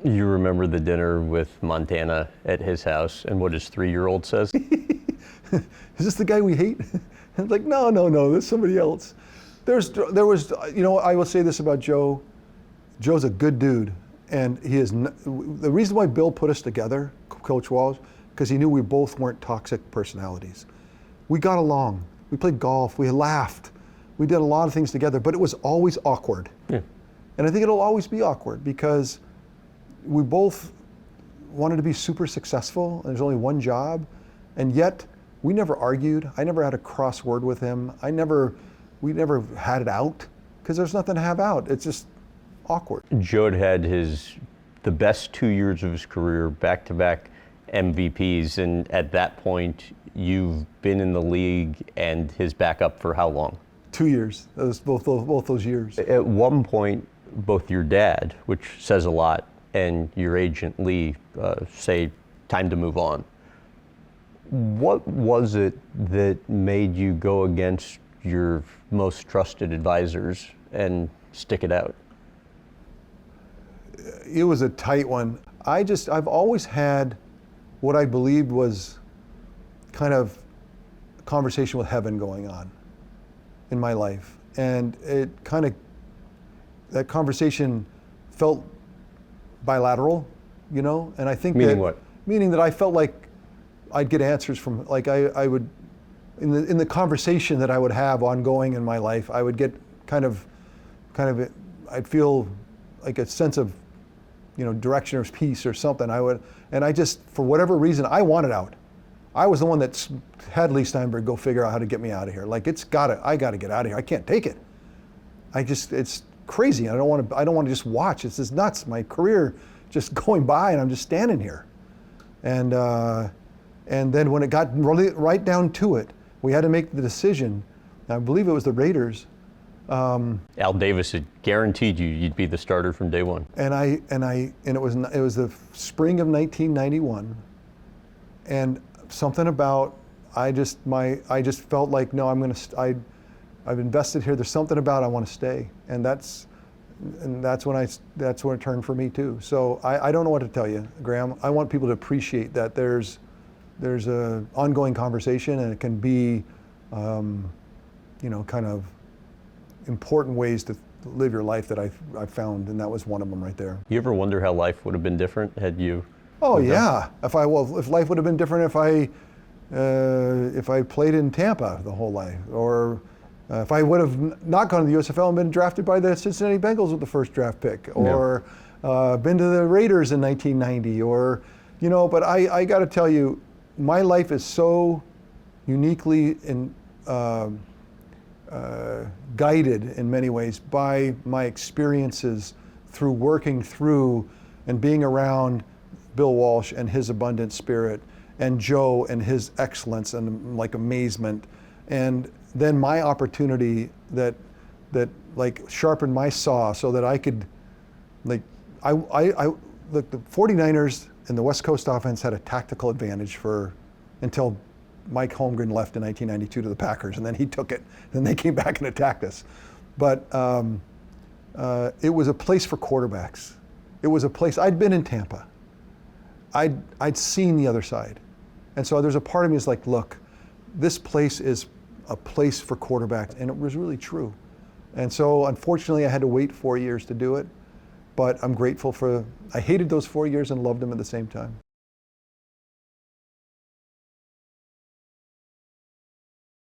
You remember the dinner with Montana at his house and what his 3-year-old says? Is this the guy we hate? And like, no, there's somebody else. There was, I will say this about Joe. Joe's a good dude, and he is. The reason why Bill put us together, Coach Walsh, because he knew we both weren't toxic personalities. We got along. We played golf. We laughed. We did a lot of things together, but it was always awkward. Yeah. And I think it'll always be awkward because we both wanted to be super successful, and there's only one job, and yet we never argued. I never had a cross word with him. We never had it out because there's nothing to have out. It's just awkward. Joe had the best 2 years of his career, back-to-back MVPs, and at that point, you've been in the league and his backup for how long? 2 years. That was both those years. At one point, both your dad, which says a lot, and your agent Lee say, time to move on. What was it that made you go against your most trusted advisors and stick it out? It was a tight one. I've always had what I believed was kind of a conversation with heaven going on in my life. And that conversation felt bilateral, and I think Meaning what? Meaning that I felt like I'd get answers from, like I would, in the conversation that I would have ongoing in my life, I would get I'd feel like a sense of, direction or peace or something. And I just, for whatever reason, I wanted out. I was the one that had Lee Steinberg go figure out how to get me out of here. Like I gotta get out of here. I can't take it. It's crazy. I don't want to just watch. It's just nuts. My career just going by and I'm just standing here. And then when it got really right down to it, we had to make the decision. I believe it was the Raiders. Al Davis had guaranteed you'd be the starter from day one. And it was the spring of 1991, and something about I just felt like, no, I've invested here. There's something about I want to stay, and that's when it turned for me too. So I don't know what to tell you, Graham. I want people to appreciate that there's a ongoing conversation, and it can be kind of important ways to live your life that I've found, and that was one of them right there. You ever wonder how life would have been different had you? Oh yeah, if life would have been different if I played in Tampa the whole life, or if I would have not gone to the USFL and been drafted by the Cincinnati Bengals with the first draft pick, or been to the Raiders in 1990, or But I got to tell you, my life is so uniquely guided in many ways by my experiences through working through and being around Bill Walsh and his abundant spirit, and Joe and his excellence and like amazement, and then my opportunity that sharpened my saw so that I could, the 49ers and the West Coast offense had a tactical advantage until Mike Holmgren left in 1992 to the Packers, and then he took it. Then they came back and attacked us. But it was a place for quarterbacks. It was a place. I'd been in Tampa. I'd seen the other side, and so there's a part of me that's like, look, this place is a place for quarterbacks, and it was really true. And so unfortunately, I had to wait 4 years to do it, but I'm grateful I hated those 4 years and loved them at the same time.